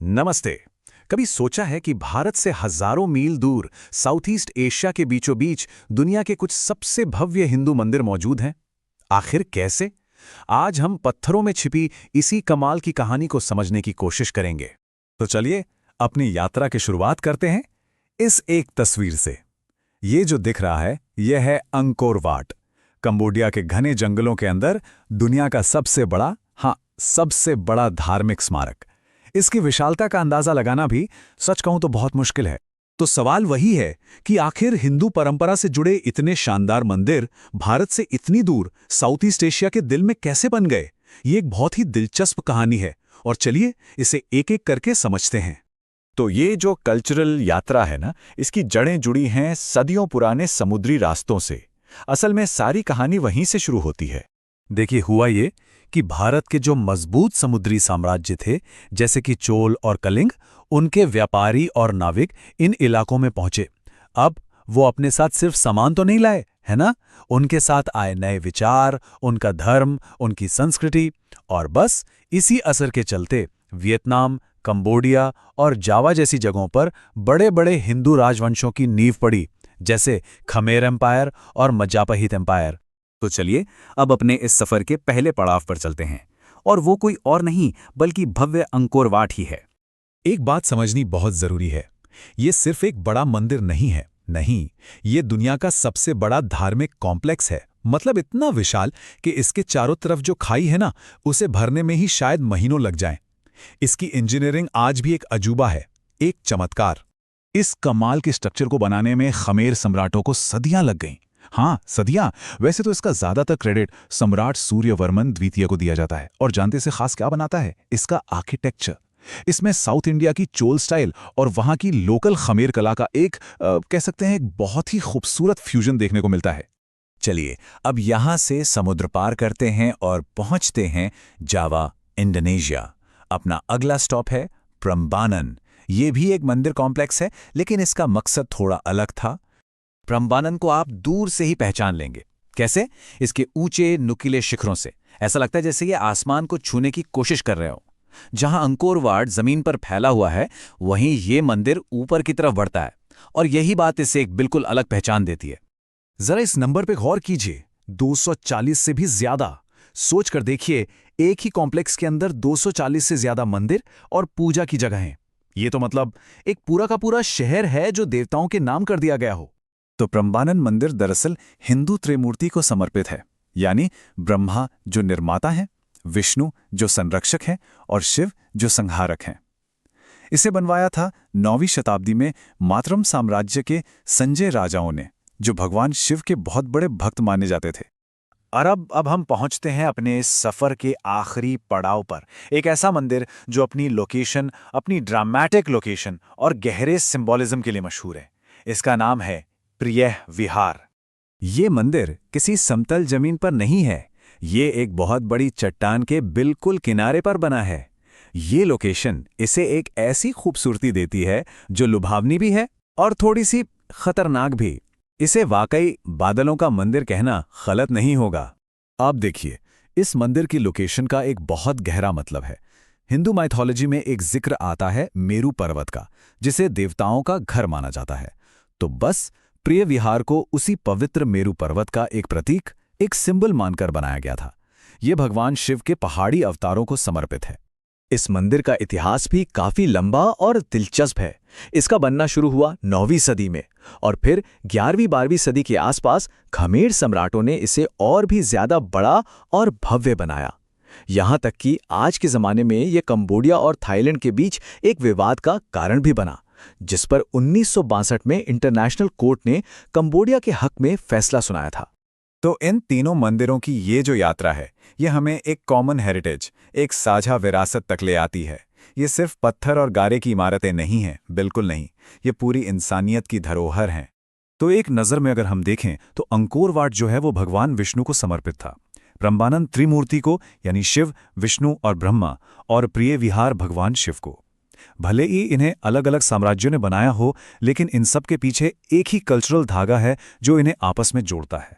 नमस्ते। कभी सोचा है कि भारत से हजारों मील दूर साउथ ईस्ट एशिया के बीचों बीच दुनिया के कुछ सबसे भव्य हिंदू मंदिर मौजूद हैं? आखिर कैसे? आज हम पत्थरों में छिपी इसी कमाल की कहानी को समझने की कोशिश करेंगे। तो चलिए अपनी यात्रा की शुरुआत करते हैं इस एक तस्वीर से। ये जो दिख रहा है यह है अंकोर वाट, कंबोडिया के घने जंगलों के अंदर दुनिया का सबसे बड़ा, सबसे बड़ा धार्मिक स्मारक। इसकी विशालता का अंदाजा लगाना भी सच कहूं तो बहुत मुश्किल है। तो सवाल वही है कि आखिर हिंदू परंपरा से जुड़े इतने शानदार मंदिर भारत से इतनी दूर साउथ ईस्ट एशिया के दिल में कैसे बन गए? ये एक बहुत ही दिलचस्प कहानी है और चलिए इसे एक एक करके समझते हैं। तो ये जो कल्चरल यात्रा है ना, इसकी जड़ें जुड़ी हैं सदियों पुराने समुद्री रास्तों से। असल में सारी कहानी वहीं से शुरू होती है। देखिए, हुआ ये कि भारत के जो मजबूत समुद्री साम्राज्य थे, जैसे कि चोल और कलिंग, उनके व्यापारी और नाविक इन इलाकों में पहुंचे। अब वो अपने साथ सिर्फ सामान तो नहीं लाए, है ना? उनके साथ आए नए विचार, उनका धर्म, उनकी संस्कृति। और बस इसी असर के चलते वियतनाम, कंबोडिया और जावा जैसी जगहों पर बड़े बड़े हिंदू राजवंशों की नींव पड़ी, जैसे खमेर एम्पायर और मजापहित एम्पायर। तो चलिए अब अपने इस सफर के पहले पड़ाव पर चलते हैं, और वो कोई और नहीं बल्कि भव्य अंकोर वाट ही है। एक बात समझनी बहुत जरूरी है, ये सिर्फ एक बड़ा मंदिर नहीं है। नहीं, ये दुनिया का सबसे बड़ा धार्मिक कॉम्प्लेक्स है। मतलब इतना विशाल कि इसके चारों तरफ जो खाई है ना, उसे भरने में ही शायद महीनों लग जाएं। इसकी इंजीनियरिंग आज भी एक अजूबा है, एक चमत्कार। इस कमाल के स्ट्रक्चर को बनाने में खमेर सम्राटों को सदियां लग गईं। हाँ, सदियां। वैसे तो इसका ज्यादातर क्रेडिट सम्राट सूर्यवर्मन द्वितीय को दिया जाता है। और जानते से खास क्या बनाता है? इसका आर्किटेक्चर। इसमें साउथ इंडिया की चोल स्टाइल और वहां की लोकल खमेर कला का एक कह सकते हैं एक बहुत ही खूबसूरत फ्यूजन देखने को मिलता है। चलिए अब यहां से समुद्र पार करते हैं और पहुंचते हैं जावा, इंडोनेशिया। अपना अगला स्टॉप है प्रम्बानन। ये भी एक मंदिर कॉम्प्लेक्स है, लेकिन इसका मकसद थोड़ा अलग था। प्रम्बानन को आप दूर से ही पहचान लेंगे। कैसे? इसके ऊंचे नुकीले शिखरों से ऐसा लगता है जैसे ये आसमान को छूने की कोशिश कर रहे हो। जहां अंकोर वाट जमीन पर फैला हुआ है, वहीं ये मंदिर ऊपर की तरफ बढ़ता है, और यही बात इसे एक बिल्कुल अलग पहचान देती है। जरा इस नंबर पे गौर कीजिए, 240 से भी ज्यादा। सोच कर देखिए, एक ही कॉम्प्लेक्स के अंदर 240 से ज्यादा मंदिर और पूजा की जगहें। ये तो मतलब एक पूरा का पूरा शहर है जो देवताओं के नाम कर दिया गया हो। तो प्रम्बानन मंदिर दरअसल हिंदू त्रिमूर्ति को समर्पित है, यानी ब्रह्मा जो निर्माता हैं, विष्णु जो संरक्षक हैं और शिव जो संहारक हैं। इसे बनवाया था 9वीं शताब्दी में मातरम साम्राज्य के संजय राजाओं ने, जो भगवान शिव के बहुत बड़े भक्त माने जाते थे। और अब हम पहुंचते हैं अपने इस सफर के आखिरी पड़ाव पर, एक ऐसा मंदिर जो अपनी लोकेशन, अपनी ड्रामेटिक लोकेशन और गहरे सिंबॉलिज्म के लिए मशहूर है। इसका नाम है प्रिय विहार। ये मंदिर किसी समतल जमीन पर नहीं है, ये एक बहुत बड़ी चट्टान के बिल्कुल किनारे पर बना है। ये लोकेशन इसे एक ऐसी खूबसूरती देती है जो लुभावनी भी है और थोड़ी सी खतरनाक भी। इसे वाकई बादलों का मंदिर कहना गलत नहीं होगा। आप देखिए, इस मंदिर की लोकेशन का एक बहुत गहरा मतलब है। हिंदू माइथोलॉजी में एक जिक्र आता है मेरू पर्वत का, जिसे देवताओं का घर माना जाता है। तो बस प्रिय विहार को उसी पवित्र मेरू पर्वत का एक प्रतीक, एक सिंबल मानकर बनाया गया था। यह भगवान शिव के पहाड़ी अवतारों को समर्पित है। इस मंदिर का इतिहास भी काफी लंबा और दिलचस्प है। इसका बनना शुरू हुआ 9वीं सदी में, और फिर 11वीं-12वीं सदी के आसपास खमेर सम्राटों ने इसे और भी ज्यादा बड़ा और भव्य बनाया। यहां तक कि आज के जमाने में यह कंबोडिया और थाईलैंड के बीच एक विवाद का कारण भी बना, जिस पर 1962 में इंटरनेशनल कोर्ट ने कंबोडिया के हक में फैसला सुनाया था। तो इन तीनों मंदिरों की ये जो यात्रा है, ये हमें एक कॉमन हेरिटेज, एक साझा विरासत तक ले आती है। ये सिर्फ पत्थर और गारे की इमारतें नहीं हैं, बिल्कुल नहीं। ये पूरी इंसानियत की धरोहर हैं। तो एक नज़र में अगर हम देखें तो अंकोर वाट जो है वो भगवान विष्णु को समर्पित था, प्रम्बानन त्रिमूर्ति को यानी शिव, विष्णु और ब्रह्मा, और प्रिय विहार भगवान शिव को। भले ही इन्हें अलग अलग साम्राज्यों ने बनाया हो, लेकिन इन सब के पीछे एक ही कल्चरल धागा है जो इन्हें आपस में जोड़ता है।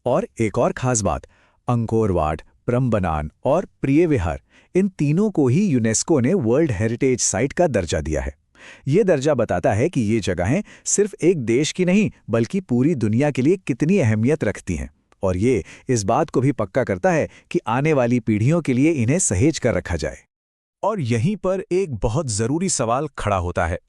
और एक और खास बात, अंकोर वाट, प्रम्बनान और प्रिय विहार, इन तीनों को ही यूनेस्को ने वर्ल्ड हेरिटेज साइट का दर्जा दिया है। ये दर्जा बताता है कि ये जगहें सिर्फ एक देश की नहीं बल्कि पूरी दुनिया के लिए कितनी अहमियत रखती हैं, और ये इस बात को भी पक्का करता है कि आने वाली पीढ़ियों के लिए इन्हें सहेज कर रखा जाए। और यहीं पर एक बहुत जरूरी सवाल खड़ा होता है।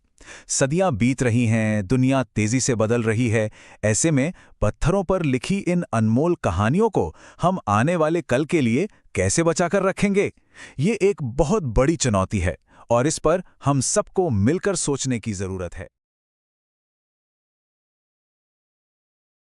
सदियां बीत रही हैं, दुनिया तेजी से बदल रही है। ऐसे में पत्थरों पर लिखी इन अनमोल कहानियों को हम आने वाले कल के लिए कैसे बचाकर रखेंगे? ये एक बहुत बड़ी चुनौती है और इस पर हम सबको मिलकर सोचने की जरूरत है।